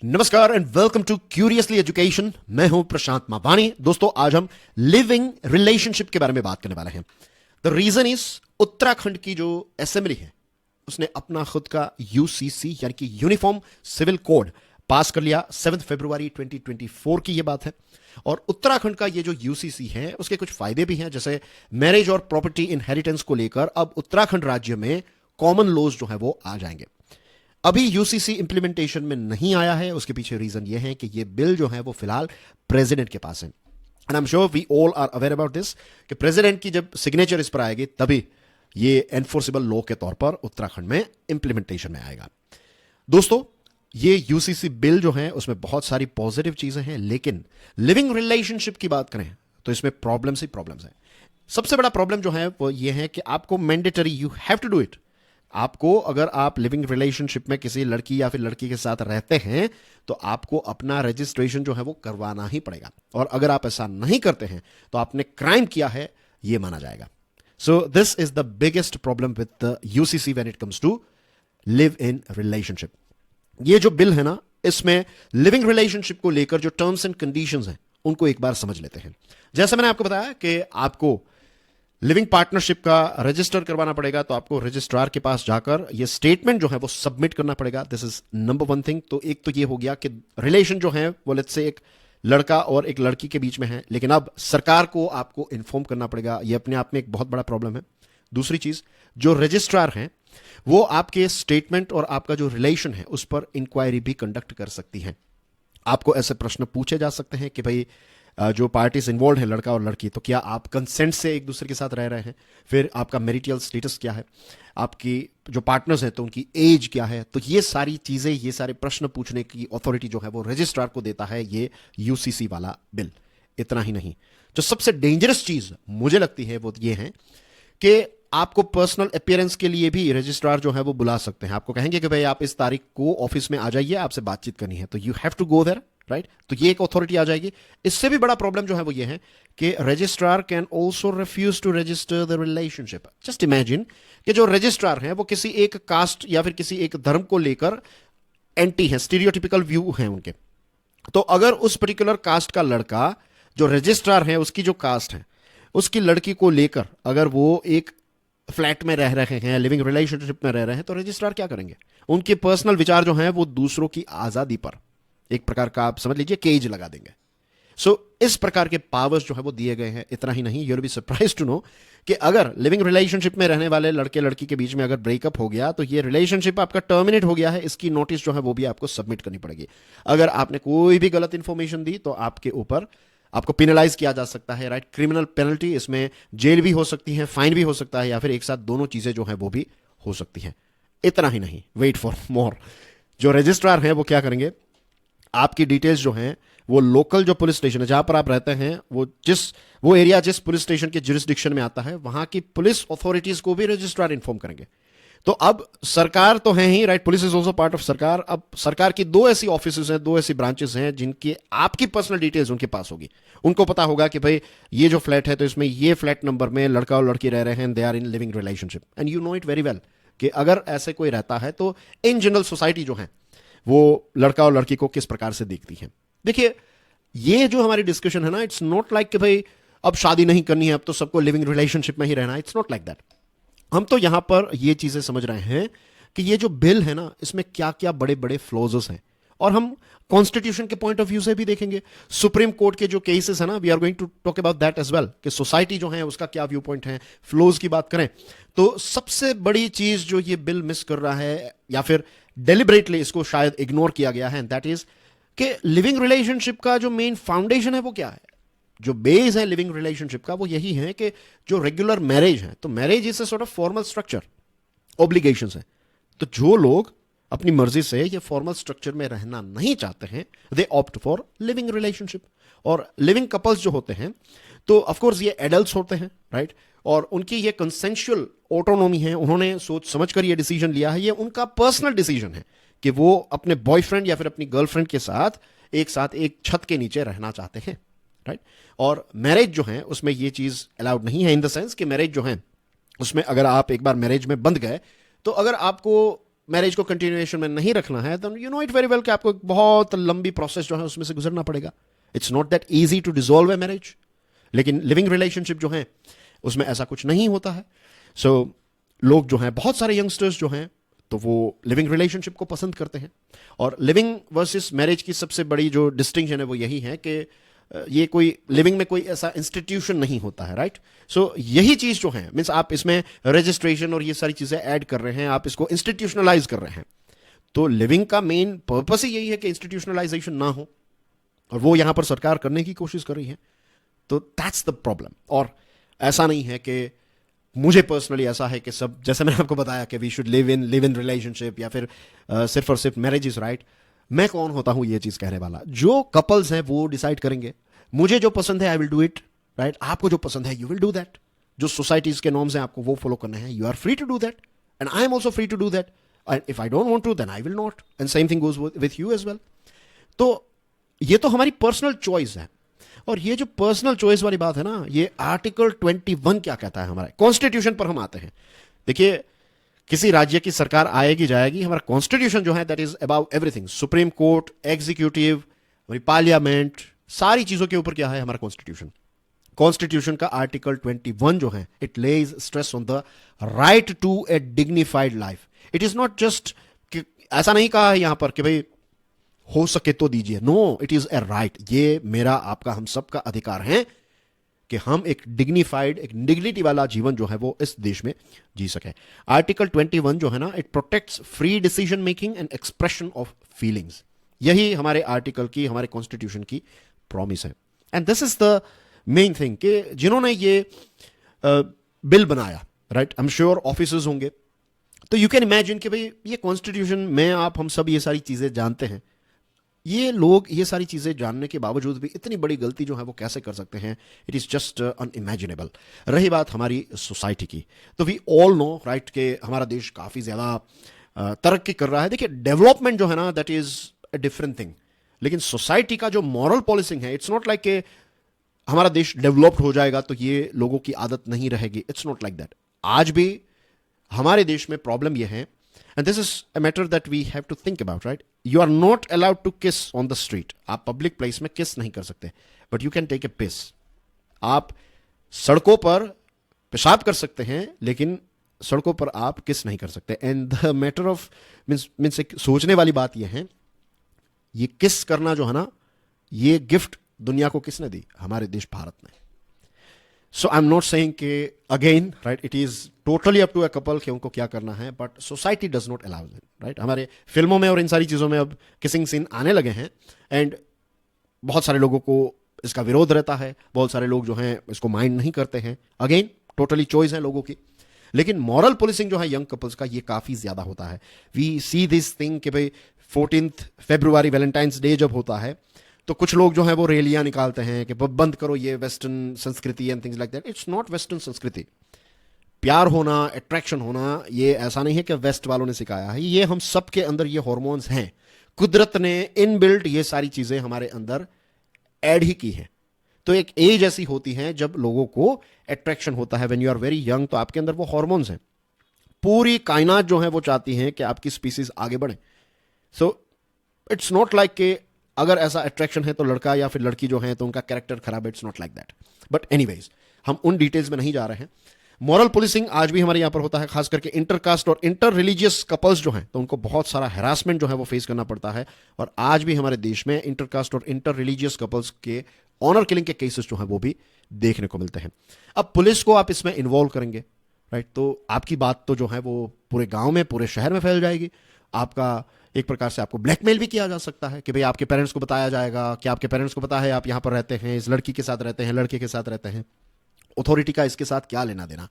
नमस्कार and welcome to curiously education. मैं हूं प्रशांत मावानी। दोस्तों, आज हम लिविंग रिलेशनशिप के बारे में बात करने वाले हैं। द रीजन इज उत्तराखंड की जो असेंबली है उसने अपना खुद का यूसीसी यानी कि यूनिफॉर्म सिविल कोड पास कर लिया। 7 फरवरी 2024 की यह बात है। और उत्तराखंड का ये जो यूसीसी है उसके कुछ फायदे भी हैं, जैसे मैरिज और प्रॉपर्टी इनहेरिटेंस को लेकर अब उत्तराखंड राज्य में कॉमन लॉज जो है वो आ जाएंगे। अभी यूसीसी इंप्लीमेंटेशन में नहीं आया है, उसके पीछे रीजन ये है कि ये बिल जो है वो फिलहाल प्रेसिडेंट के पास है। And I am sure we all are aware about this कि प्रेसिडेंट की जब सिग्नेचर इस पर आएगी तभी ये एनफोर्सेबल लॉ के तौर पर उत्तराखंड में इंप्लीमेंटेशन में आएगा। दोस्तों, ये यूसीसी बिल जो है उसमें बहुत सारी पॉजिटिव चीजें हैं, लेकिन लिविंग रिलेशनशिप की बात करें तो इसमें प्रॉब्लम्स ही प्रॉब्लम्स हैं। सबसे बड़ा प्रॉब्लम जो है वो ये है कि आपको mandatory, you have to do it. आपको, अगर आप लिविंग रिलेशनशिप में किसी लड़की या फिर लड़की के साथ रहते हैं तो आपको अपना रजिस्ट्रेशन जो है वो करवाना ही पड़ेगा, और अगर आप ऐसा नहीं करते हैं तो आपने क्राइम किया है, यह माना जाएगा। So this is the biggest problem with the UCC when it comes to live in relationship. ये जो बिल है ना, इसमें लिविंग रिलेशनशिप को लेकर जो टर्म्स एंड कंडीशंस हैं उनको एक बार समझ लेते हैं। जैसे मैंने आपको बताया कि आपको लिविंग पार्टनरशिप का रजिस्टर करवाना पड़ेगा, तो आपको रजिस्ट्रार के पास जाकर ये स्टेटमेंट जो है वो सबमिट करना पड़ेगा। This is number one thing. तो एक तो ये हो गया कि रिलेशन जो है वो लेट्स से एक लड़का और एक लड़की के बीच में है, लेकिन अब सरकार को आपको इन्फॉर्म करना पड़ेगा। ये अपने आप में एक बहुत बड़ा प्रॉब्लम है। दूसरी चीज, जो रजिस्ट्रार हैं वो आपके स्टेटमेंट और आपका जो रिलेशन है उस पर इंक्वायरी भी कंडक्ट कर सकती है। आपको ऐसे प्रश्न पूछे जा सकते हैं कि भाई जो पार्टीज इन्वॉल्व है, लड़का और लड़की, तो क्या आप कंसेंट से एक दूसरे के साथ रह रहे हैं? फिर आपका मैरिटल स्टेटस क्या है? आपकी जो पार्टनर्स हैं तो उनकी एज क्या है? तो ये सारी चीजें, ये सारे प्रश्न पूछने की अथॉरिटी जो है वो रजिस्ट्रार को देता है ये यूसीसी वाला बिल। इतना ही नहीं, जो सबसे डेंजरस चीज मुझे लगती है वो ये है कि आपको पर्सनल अपीयरेंस के लिए भी रजिस्ट्रार जो है वो बुला सकते हैं। आपको कहेंगे कि भाई आप इस तारीख को ऑफिस में आ जाइए, आपसे बातचीत करनी है, तो you have to go there, right? तो ये एक अथॉरिटी आ जाएगी। इससे भी बड़ा प्रॉब्लम जो है वो ये है कि registrar can also refuse to register the relationship. Just imagine कि जो रजिस्ट्रार हैं वो किसी एक कास्ट या फिर किसी एक धर्म को लेकर एंटी है, स्टीरियोटिपिकल व्यू है उनके। तो अगर उस पर्टिकुलर कास्ट का लड़का, जो रजिस्ट्रार है उसकी जो कास्ट है, उसकी लड़की को लेकर अगर वो एक फ्लैट में रह रहे हैं, लिविंग रिलेशनशिप में रह रहे हैं, तो रजिस्ट्रार क्या करेंगे? उनके पर्सनल विचार जो हैं वो दूसरों की आजादी पर एक प्रकार का, आप समझ लीजिए, केज लगा देंगे। सो इस प्रकार के पावर्स जो है वो दिए गए हैं। इतना ही नहीं, you will be surprise to know कि अगर लिविंग रिलेशनशिप में रहने वाले लड़के लड़की के बीच में अगर ब्रेकअप हो गया तो ये रिलेशनशिप आपका टर्मिनेट हो गया है, इसकी नोटिस जो है वो भी आपको सबमिट करनी पड़ेगी। अगर आपने कोई भी गलत इंफॉर्मेशन दी तो आपके ऊपर आपको पिनलाइज किया जा सकता है, राइट? क्रिमिनल पेनल्टी, इसमें जेल भी हो सकती है, फाइन भी हो सकता है, या फिर एक साथ दोनों चीजें जो है वो भी हो सकती हैं। इतना ही नहीं, वेट फॉर मोर, जो रजिस्ट्रार हैं वो क्या करेंगे? आपकी डिटेल्स जो हैं वो लोकल जो पुलिस स्टेशन है जहां पर आप रहते हैं, वो एरिया जिस पुलिस स्टेशन के जुरिस्डिक्शन में आता है, वहां की पुलिस अथॉरिटीज को भी रजिस्ट्रार इन्फॉर्म करेंगे। तो अब सरकार तो है ही, right? Police is also part of sarkar. अब सरकार की दो ऐसी ऑफिसेज हैं, दो ऐसी ब्रांचेस हैं जिनकी आपकी पर्सनल डिटेल्स उनके पास होगी। उनको पता होगा कि भाई ये जो फ्लैट है तो इसमें ये फ्लैट नंबर में लड़का और लड़की रह रहे हैं, they are in living relationship, and you know it very well कि अगर ऐसे कोई रहता है तो इन जनरल सोसाइटी जो है वो लड़का और लड़की को किस प्रकार से देखती है। देखिए, ये जो हमारी डिस्कशन है ना, इट्स नॉट लाइक कि भाई अब शादी नहीं करनी है, अब तो सबको लिविंग रिलेशनशिप में ही रहना है। It's not like that. हम तो यहां पर ये चीजें समझ रहे हैं कि ये जो बिल है ना, इसमें क्या क्या बड़े बड़े फ्लॉजेस हैं, और हम कॉन्स्टिट्यूशन के पॉइंट ऑफ व्यू से भी देखेंगे। सुप्रीम कोर्ट के जो केसेस है ना, we are going to talk about that as well, कि सोसाइटी जो है उसका क्या व्यू पॉइंट है। फ्लोज की बात करें तो सबसे बड़ी चीज जो ये बिल मिस कर रहा है, या फिर डेलिबरेटली इसको शायद इग्नोर किया गया है, दैट इज कि लिविंग रिलेशनशिप का जो मेन फाउंडेशन है वो क्या है? जो बेस है लिविंग रिलेशनशिप का वो यही है कि जो रेगुलर मैरिज है, तो marriage is a sort of formal structure, obligations है। तो जो लोग अपनी मर्जी से ये फॉर्मल स्ट्रक्चर में रहना नहीं चाहते हैं, दे ऑप्ट फॉर लिविंग रिलेशनशिप। और लिविंग कपल्स जो होते हैं तो ऑफकोर्स ये एडल्ट्स होते हैं, राइट? और उनकी ये कंसेंशुअल ऑटोनॉमी है, उन्होंने सोच समझ कर ये डिसीजन लिया है, ये उनका पर्सनल डिसीजन है कि वो अपने बॉयफ्रेंड या फिर अपनी गर्लफ्रेंड के साथ एक छत के नीचे रहना चाहते हैं, राइट? और मैरिज जो है उसमें ये चीज अलाउड नहीं है, इन द सेंस कि मैरिज जो है उसमें अगर आप एक बार मैरिज में बंध गए तो अगर आपको मैरिज को कंटिन्यूएशन में नहीं रखना है, तो you know it very well कि आपको एक बहुत लंबी प्रोसेस जो है उसमें से गुजरना पड़ेगा. It's not that easy to dissolve a marriage. लेकिन लिविंग रिलेशनशिप जो है उसमें ऐसा कुछ नहीं होता है. सो लोग जो हैं, बहुत सारे यंगस्टर्स जो हैं, तो वो लिविंग रिलेशनशिप को पसंद करते हैं. और लिविंग वर्सेस मैरिज की सबसे बड़ी जो डिस्टिंक्शन है वो यही है कि ये कोई लिविंग में कोई ऐसा इंस्टीट्यूशन नहीं होता है, राइट. सो यही चीज जो है, मीन्स आप इसमें रजिस्ट्रेशन और ये सारी चीजें ऐड कर रहे हैं, आप इसको इंस्टीट्यूशनलाइज कर रहे हैं. तो लिविंग का मेन पर्पस ही यही है कि इंस्टीट्यूशनलाइजेशन ना हो, और वो यहां पर सरकार करने की कोशिश कर रही है. तो दैट्स द प्रॉब्लम. और ऐसा नहीं है कि मुझे पर्सनली ऐसा है कि सब, जैसे मैंने आपको बताया कि we should live in relationship, या फिर सिर्फ और सिर्फ मैरिज इज राइट. मैं कौन होता हूं ये चीज कहने वाला? जो कपल्स हैं वो डिसाइड करेंगे. मुझे जो पसंद है I will do it, right. आपको जो पसंद है यू विल डू दैट. जो सोसाइटीज के नॉर्म्स हैं आपको वो फॉलो करने हैं. You are free to do that and I am also free to do that. And if I don't want to then I will not, and same thing goes with you as well. तो ये तो हमारी personal choice है. और ये जो personal choice वाली बात है ना, ये आर्टिकल 21 क्या कहता है हमारे कॉन्स्टिट्यूशन पर हम आते हैं. देखिए, किसी राज्य की सरकार आएगी जाएगी, हमारा कॉन्स्टिट्यूशन जो है that is about everything. Supreme court, executive, हमारी पार्लियामेंट, सारी चीजों के ऊपर क्या है हमारा कॉन्स्टिट्यूशन. कॉन्स्टिट्यूशन का आर्टिकल 21 जो है, it lays stress on the right to a dignified life. It is not just, ऐसा नहीं कहा है यहां पर कि भाई हो सके तो दीजिए. No, it is a right. ये मेरा, आपका, हम सबका अधिकार है कि हम एक डिग्निफाइड, एक डिग्निटी वाला जीवन जो है वो इस देश में जी सके. आर्टिकल 21 जो है ना, it protects free decision making and expression of feelings. यही हमारे आर्टिकल की, हमारे कॉन्स्टिट्यूशन की प्रॉमिस है. And this is the main thing कि जिन्होंने ये बिल बनाया, right, I am sure officers होंगे. तो यू कैन इमेजिन कि भाई ये कॉन्स्टिट्यूशन में, आप, हम सब ये सारी चीजें जानते हैं. ये लोग ये सारी चीजें जानने के बावजूद भी इतनी बड़ी गलती जो है वो कैसे कर सकते हैं? It is just unimaginable. रही बात हमारी सोसाइटी की, तो वी ऑल नो, राइट, कि हमारा देश काफी ज्यादा तरक्की कर रहा है. देखिए, डेवलपमेंट जो है ना, that is a different thing. लेकिन सोसाइटी का जो मॉरल पॉलिसिंग है, इट्स नॉट लाइक कि हमारा देश डेवलप्ड हो जाएगा तो ये लोगों की आदत नहीं रहेगी. It's not like that. आज भी हमारे देश में प्रॉब्लम यह है, and this is a matter that we have to think about, right? You are not allowed to kiss on the street. आप public place में kiss नहीं कर सकते, but you can take a piss. आप सड़कों पर पेशाब कर सकते हैं, लेकिन सड़कों पर आप किस नहीं कर सकते. And the matter of means एक सोचने वाली बात यह है, ये किस करना जो है ना, ये गिफ्ट दुनिया को किसने दी? हमारे देश भारत ने. So I am not saying कि again, right, it is totally up to a couple कि उनको क्या करना है, but society does not allow it, right. हमारे फिल्मों में और इन सारी चीजों में अब किसिंग सीन आने लगे हैं, एंड बहुत सारे लोगों को इसका विरोध रहता है. बहुत सारे लोग जो हैं इसको माइंड नहीं करते हैं. अगेन, टोटली चॉइस है लोगों की. लेकिन मॉरल पुलिसिंग जो है यंग कपल्स का, ये काफी ज्यादा होता है. वी सी दिस थिंग कि भाई 14 फरवरी वैलेंटाइंस डे जब होता है, तो कुछ लोग जो है वो रैलियां निकालते हैं कि बंद करो ये वेस्टर्न संस्कृति and things like that. It's not western संस्कृति. प्यार होना, अट्रैक्शन होना, ये ऐसा नहीं है कि वेस्ट वालों ने सिखाया है. ये हम सब के अंदर ये हार्मोन्स हैं. कुदरत ने इनबिल्ट ये सारी चीजें हमारे अंदर ऐड ही की है. तो एक एज ऐसी होती है जब लोगों को अट्रैक्शन होता है. When you are very young, तो आपके अंदर वो हार्मोन्स हैं. पूरी कायनात जो है वो चाहती है कि आपकी स्पीसीज आगे बढ़े. सो इट्स नॉट लाइक कि अगर ऐसा अट्रैक्शन है तो लड़का या फिर लड़की जो है तो उनका कैरेक्टर खराब है. It's not like that. But anyways, हम उन डिटेल्स में नहीं जा रहे हैं. मॉरल पुलिसिंग आज भी हमारे यहां पर होता है, खास करके इंटरकास्ट और इंटर रिलीजियस कपल्स जो हैं, तो उनको बहुत सारा हैरासमेंट जो है वो फेस करना पड़ता है. और आज भी हमारे देश में इंटरकास्ट और इंटर रिलीजियस कपल्स के ऑनर किलिंग के केसेस जो हैं वो भी देखने को मिलते हैं. अब पुलिस को आप इसमें इन्वॉल्व करेंगे, राइट, तो आपकी बात तो जो है वो पूरे गांव में, पूरे शहर में फैल जाएगी. आपका एक प्रकार से आपको ब्लैकमेल भी किया जा सकता है कि भाई आपके पेरेंट्स को बताया जाएगा कि आपके पेरेंट्स को पता है आप यहां पर रहते हैं, इस लड़की के साथ रहते हैं, लड़के के साथ रहते हैं. अथॉरिटी का इसके साथ क्या लेना देना?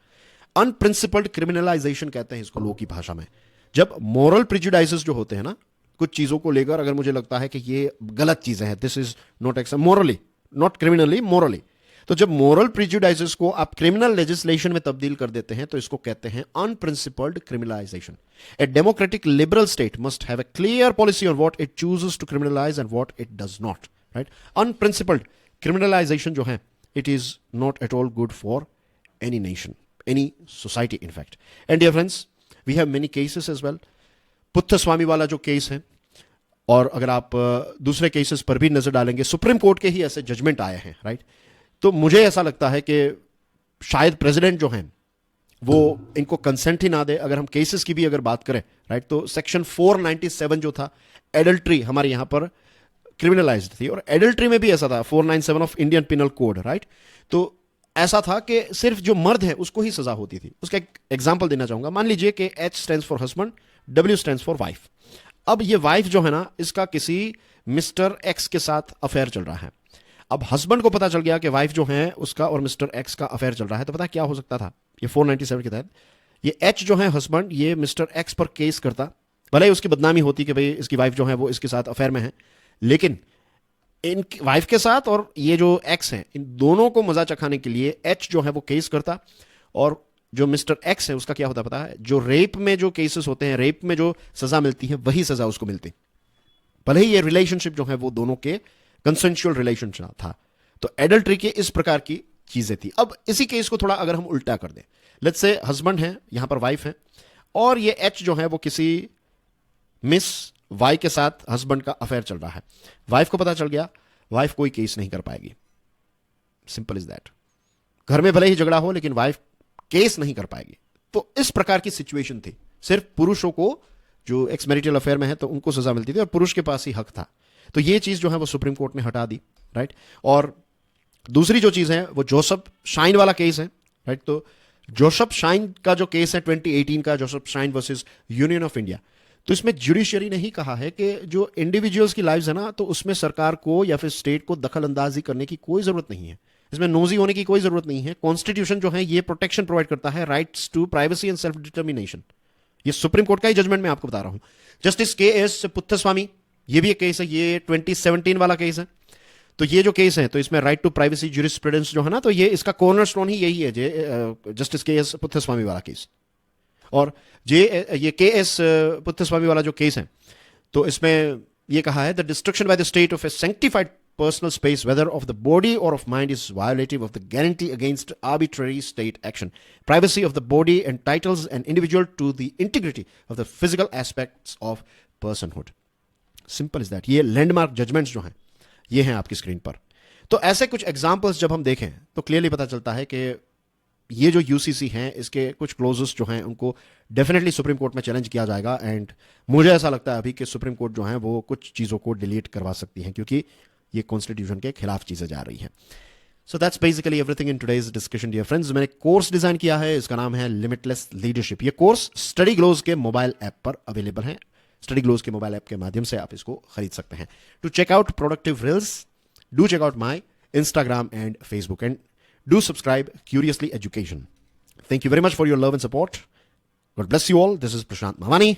अनप्रिंसिपल्ड क्रिमिनलाइजेशन कहते हैं इसको लोगों की भाषा में. जब मॉरल प्रिजुडाइसेस जो होते हैं ना, कुछ चीजों को लेकर अगर मुझे लगता है कि ये गलत चीजें हैं, this is not accept morally, not criminally, morally. तो जब मॉरल प्रिजुडाइसेस को आप क्रिमिनल लेजिस्लेशन में तब्दील कर देते हैं, तो इसको कहते हैं unprincipled criminalisation. A democratic liberal state must have a clear policy on what it chooses to criminalise and what it does not, right. Unprincipled criminalisation जो है, it is not at all good for any nation, any society in fact. And dear friends, we have many cases as well. पुत्थ स्वामी वाला जो case है, और अगर आप दूसरे cases पर भी नजर डालेंगे, सुप्रीम कोर्ट के ही ऐसे जजमेंट आए हैं, राइट। तो मुझे ऐसा लगता है कि शायद प्रेसिडेंट जो हैं वो इनको कंसेंट ही ना दे। अगर हम केसेस की भी अगर बात करें, राइट, तो सेक्शन 497 जो था, एडल्ट्री हमारे यहां पर क्रिमिनलाइज्ड थी, और एडल्ट्री में भी ऐसा था 497 of Indian penal code, right. तो ऐसा था कि सिर्फ जो मर्द है उसको ही सजा होती थी। उसका एक एग्जांपल देना चाहूंगा। मान लीजिए कि H stands for husband, W stands for wife. अब ये वाइफ जो है ना, इसका किसी मिस्टर एक्स के साथ अफेयर चल रहा है। अब हस्बैंड को पता चल गया कि वाइफ जो है उसका और मिस्टर एक्स का अफेयर चल रहा है, तो पता क्या हो सकता था? ये 497 के तहत ये H जो है हस्बैंड, ये मिस्टर एक्स पर केस करता। भले ही उसकी बदनामी होती कि भाई इसकी वाइफ जो है वो इसके साथ अफेयर में है, लेकिन इन वाइफ के साथ और ये जो एक्स है, इन दोनों को मजा चखाने के लिए H जो है वो केस करता, और जो मिस्टर एक्स है उसका क्या होता पता है? जो रेप में जो केसेस होते हैं, रेप में जो सजा मिलती है, वही सजा उसको मिलती। भले ही ये रिलेशनशिप जो है वो दोनों के कंसेंशुअल रिलेशनशिप था। तो एडल्ट्री के इस प्रकार की चीजें थी। अब इसी केस को थोड़ा अगर हम उल्टा कर दें, लेट्स से हस्बैंड है, यहां पर वाइफ है, और ये H जो है वो किसी मिस वाई के साथ हस्बैंड का अफेयर चल रहा है। वाइफ को पता चल गया, वाइफ कोई केस नहीं कर पाएगी। Simple is that. घर में भले ही झगड़ा हो, लेकिन वाइफ केस नहीं कर पाएगी। तो इस प्रकार की सिचुएशन थी। सिर्फ पुरुषों को जो एक्स मैरिटल अफेयर में है तो उनको सजा मिलती थी, और पुरुष के पास ही हक था। तो ये चीज जो है वो सुप्रीम कोर्ट ने हटा दी, राइट। और दूसरी जो चीज है वो जोसेफ शाइन वाला केस है, राइट। तो जोसेफ शाइन का जो केस है 2018 का, Joseph shine versus union of India, तो इसमें जुडिशियरी ने ही कहा है कि जो इंडिविजुअल्स की लाइव्स है ना, तो उसमें सरकार को या फिर स्टेट को दखल अंदाजी करने की कोई जरूरत नहीं है। इसमें नोजी होने की कोई जरूरत नहीं है। कॉन्स्टिट्यूशन जो है ये प्रोटेक्शन प्रोवाइड करता है, rights to privacy and self determination. ये सुप्रीम कोर्ट का ही जजमेंट मैं आपको बता रहा हूं। Justice KS. पुत्थस्वामी, ये भी एक केस है, ये 2017 वाला केस है। तो ये जो केस है, तो इसमें राइट टू प्राइवेसी ज्यूरिस्प्रूडेंस जो है ना, तो ये इसका कॉर्नरस्टोन ही यही है, जस्टिस के.एस. पुत्थस्वामी वाला केस। और ये के.एस. पुत्थस्वामी वाला जो केस है, तो इसमें ये कहा है, the destruction by the state of A sanctified personal space, whether of the body or of mind, is violative of the guarantee against arbitrary state action. Privacy of the body entitles an individual to the integrity of the physical aspects of personhood. Simple is that. ये landmark judgments जो हैं, ये हैं आपकी screen पर। तो ऐसे कुछ एग्जाम्पल्स जब हम देखें तो क्लियरली पता चलता है कि ये जो यूसीसी हैं, इसके कुछ क्लोजेस जो हैं उनको डेफिनेटली सुप्रीम कोर्ट में चैलेंज किया जाएगा। एंड मुझे ऐसा लगता है अभी कि सुप्रीम कोर्ट जो है वो कुछ चीज़ों को डिलीट करवा सकती हैं, क्योंकि ये कॉन्स्टिट्यूशन के खिलाफ चीजें जा रही हैं। So that's basically everything in today's discussion dear friends. मैंने कोर्स डिजाइन किया है, इसका नाम है लिमिटलेस लीडरशिप। ये कोर्स स्टडी ग्लोज के मोबाइल ऐप पर अवेलेबल है। स्टडी ग्लोज के मोबाइल ऐप के माध्यम से आप इसको खरीद सकते हैं। To check out productive reels, do check out my Instagram and Facebook, and do subscribe Curiously Education. Thank you very much for your love and support. God bless you all. This is Prashant Mawani.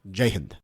Jai Hind.